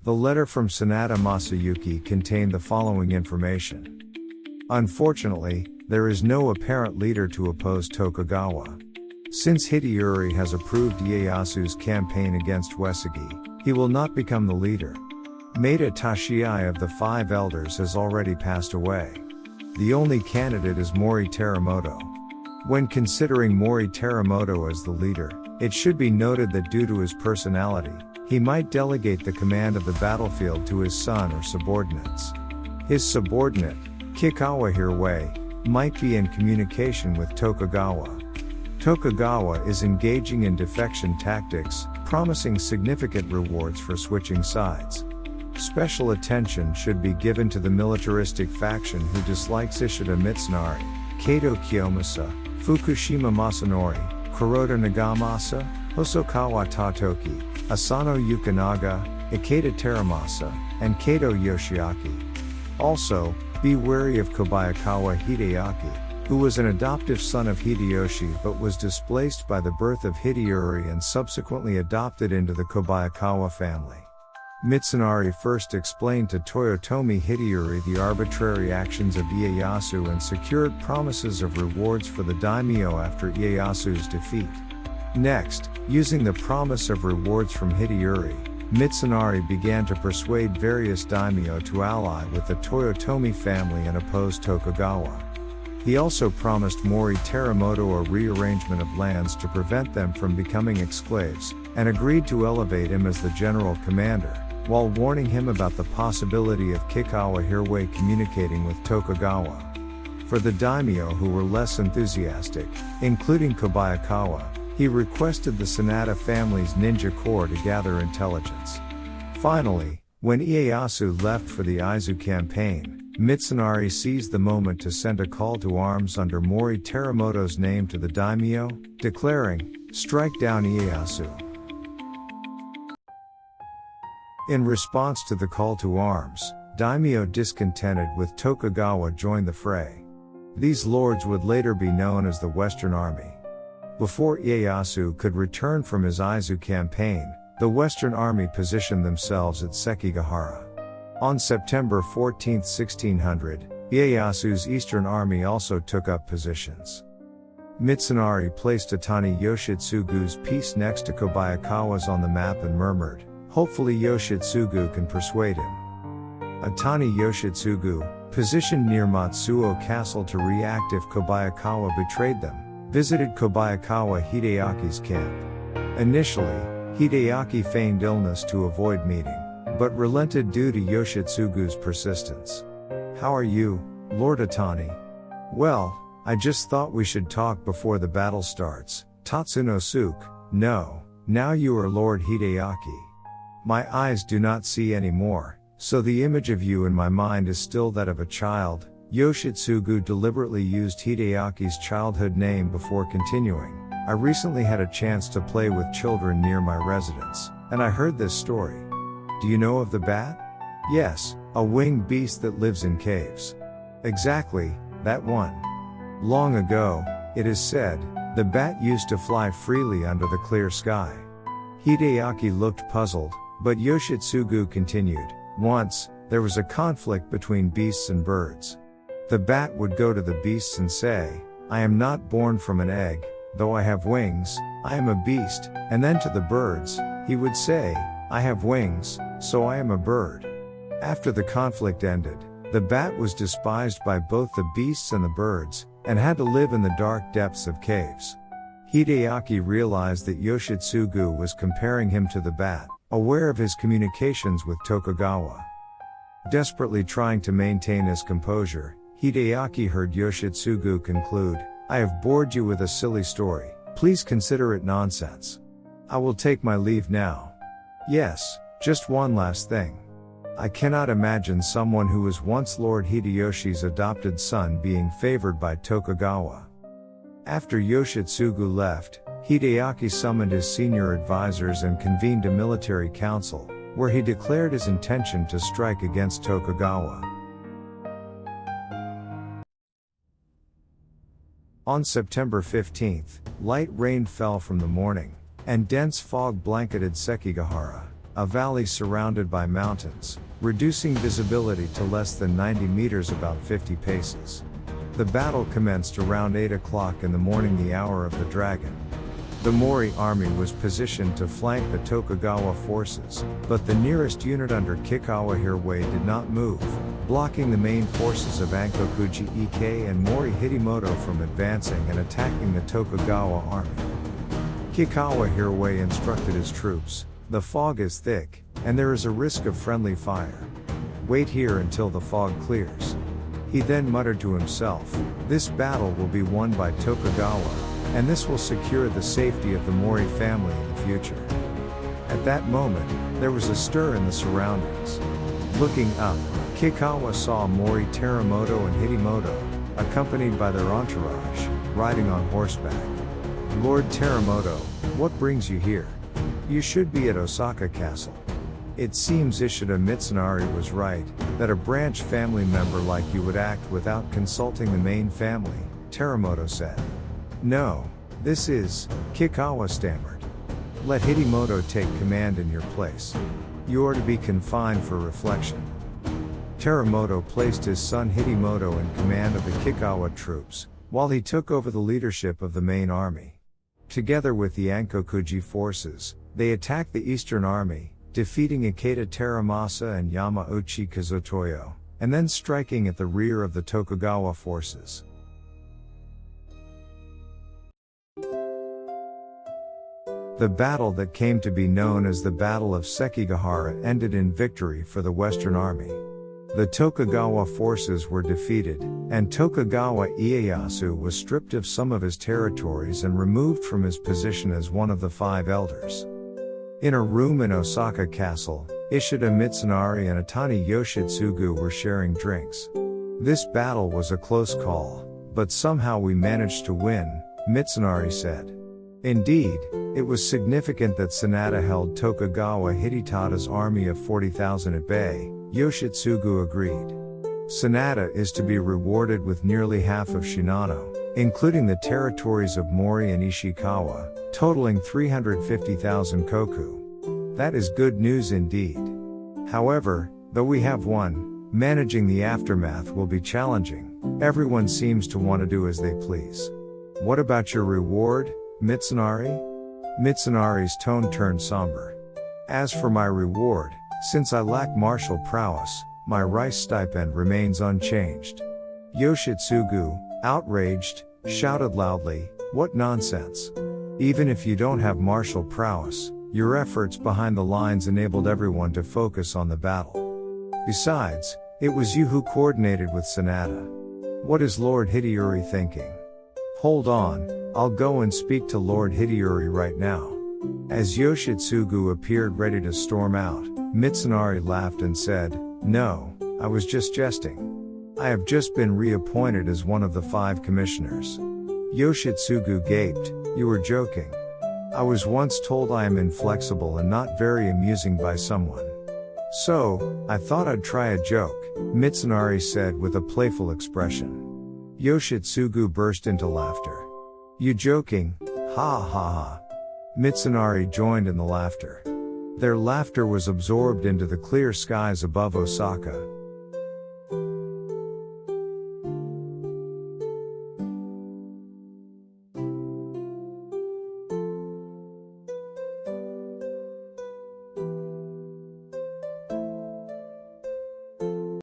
The letter from Sanada Masayuki contained the following information. Unfortunately, there is no apparent leader to oppose Tokugawa. Since Hideyori has approved Ieyasu's campaign against Uesugi, he will not become the leader. Maeda Tashiai of the Five Elders has already passed away. The only candidate is Mori Terumoto. When considering Mori Terumoto as the leader, it should be noted that due to his personality, he might delegate the command of the battlefield to his son or subordinates. His subordinate, Kikawa Hirway, might be in communication with Tokugawa. Tokugawa is engaging in defection tactics, promising significant rewards for switching sides. Special attention should be given to the militaristic faction who dislikes Ishida Mitsunari, Kato Kiyomasa, Fukushima Masanori, Kuroda Nagamasa, Hosokawa Tatoki, Asano Yukinaga, Ikeda Teramasa, and Kato Yoshiaki. Also, be wary of Kobayakawa Hideyaki, who was an adoptive son of Hideyoshi but was displaced by the birth of Hideyori and subsequently adopted into the Kobayakawa family. Mitsunari first explained to Toyotomi Hideyori the arbitrary actions of Ieyasu and secured promises of rewards for the daimyo after Ieyasu's defeat. Next, using the promise of rewards from Hideyori, Mitsunari began to persuade various daimyo to ally with the Toyotomi family and oppose Tokugawa. He also promised Mori Terumoto a rearrangement of lands to prevent them from becoming exclaves, and agreed to elevate him as the general commander, while warning him about the possibility of Kikawa Hirway communicating with Tokugawa. For the daimyo who were less enthusiastic, including Kobayakawa, he requested the Sanada family's ninja corps to gather intelligence. Finally, when Ieyasu left for the Aizu Campaign, Mitsunari seized the moment to send a call to arms under Mori Terumoto's name to the daimyo, declaring, "Strike down Ieyasu." In response to the call to arms, daimyo discontented with Tokugawa joined the fray. These lords would later be known as the Western Army. Before Ieyasu could return from his Aizu campaign, the Western Army positioned themselves at Sekigahara. On September 14, 1600, Ieyasu's Eastern Army also took up positions. Mitsunari placed Ōtani Yoshitsugu's piece next to Kobayakawa's on the map and murmured, "Hopefully Yoshitsugu can persuade him." Ōtani Yoshitsugu, positioned near Matsuo Castle to react if Kobayakawa betrayed them, visited Kobayakawa Hideyaki's camp. Initially, Hideyaki feigned illness to avoid meeting, but relented due to Yoshitsugu's persistence. "How are you, Lord Ōtani?" "Well, I just thought we should talk before the battle starts." Tatsuno-suke, "No, now you are Lord Hideyaki. My eyes do not see anymore, so the image of you in my mind is still that of a child." Yoshitsugu deliberately used Hideyaki's childhood name before continuing, "I recently had a chance to play with children near my residence, and I heard this story. Do you know of the bat?" "Yes, a winged beast that lives in caves." "Exactly, that one. Long ago, it is said, the bat used to fly freely under the clear sky." Hideyaki looked puzzled, but Yoshitsugu continued, "Once, there was a conflict between beasts and birds. The bat would go to the beasts and say, 'I am not born from an egg, though I have wings, I am a beast,' and then to the birds, he would say, 'I have wings, so I am a bird.' After the conflict ended, the bat was despised by both the beasts and the birds, and had to live in the dark depths of caves." Hideyaki realized that Yoshitsugu was comparing him to the bat, aware of his communications with Tokugawa. Desperately trying to maintain his composure, Hideyaki heard Yoshitsugu conclude, "I have bored you with a silly story, please consider it nonsense. I will take my leave now. Yes, just one last thing. I cannot imagine someone who was once Lord Hideyoshi's adopted son being favored by Tokugawa." After Yoshitsugu left, Hideyaki summoned his senior advisors and convened a military council, where he declared his intention to strike against Tokugawa. On September 15, light rain fell from the morning, and dense fog blanketed Sekigahara. a valley surrounded by mountains, reducing visibility to less than 90 meters, about 50 paces. The battle commenced around 8 o'clock in the morning, the hour of the dragon. The Mori army was positioned to flank the Tokugawa forces, but the nearest unit under Kikawa Hiroyuki did not move, blocking the main forces of Ankokuji Ekei and Mori Terumoto from advancing and attacking the Tokugawa army. Kikawa Hiroyuki instructed his troops, "The fog is thick, and there is a risk of friendly fire. Wait here until the fog clears." He then muttered to himself, "This battle will be won by Tokugawa, and this will secure the safety of the Mori family in the future." At that moment, there was a stir in the surroundings. Looking up, Kikawa saw Mori Terumoto and Hideyori, accompanied by their entourage, riding on horseback. "Lord Terumoto, what brings you here? You should be at Osaka Castle." "It seems Ishida Mitsunari was right, that a branch family member like you would act without consulting the main family," Terumoto said. "No, this is," Kikawa stammered. "Let Hideyori take command in your place. You are to be confined for reflection." Terumoto placed his son Hideyori in command of the Kikawa troops, while he took over the leadership of the main army. Together with the Ankokuji forces, they attacked the Eastern Army, defeating Ikeda Teramasa and Yamauchi Kazutoyo, and then striking at the rear of the Tokugawa forces. The battle that came to be known as the Battle of Sekigahara ended in victory for the Western Army. The Tokugawa forces were defeated, and Tokugawa Ieyasu was stripped of some of his territories and removed from his position as one of the 5 elders. In a room in Osaka Castle, Ishida Mitsunari and Otani Yoshitsugu were sharing drinks. "This battle was a close call, but somehow we managed to win," Mitsunari said. "Indeed, it was significant that Sanada held Tokugawa Hidetada's army of 40,000 at bay," Yoshitsugu agreed. "Sanada is to be rewarded with nearly half of Shinano, including the territories of Mori and Ishikawa, totaling 350,000 koku. That is good news indeed. However, though we have won, managing the aftermath will be challenging. Everyone seems to want to do as they please. What about your reward, Mitsunari?" Mitsunari's tone turned somber. "As for my reward, since I lack martial prowess, my rice stipend remains unchanged." Yoshitsugu, outraged, shouted loudly, "What nonsense! Even if you don't have martial prowess, your efforts behind the lines enabled everyone to focus on the battle. Besides, it was you who coordinated with Sanada. What is Lord Hideyori thinking?" "Hold on, I'll go and speak to Lord Hideyori right now." As Yoshitsugu appeared ready to storm out, Mitsunari laughed and said, "No, I was just jesting. I have just been reappointed as one of the 5 commissioners." Yoshitsugu gaped, "You were joking. I was once told I am inflexible and not very amusing by someone. So, I thought I'd try a joke," Mitsunari said with a playful expression. Yoshitsugu burst into laughter. "You joking? Ha ha ha." Mitsunari joined in the laughter. Their laughter was absorbed into the clear skies above Osaka.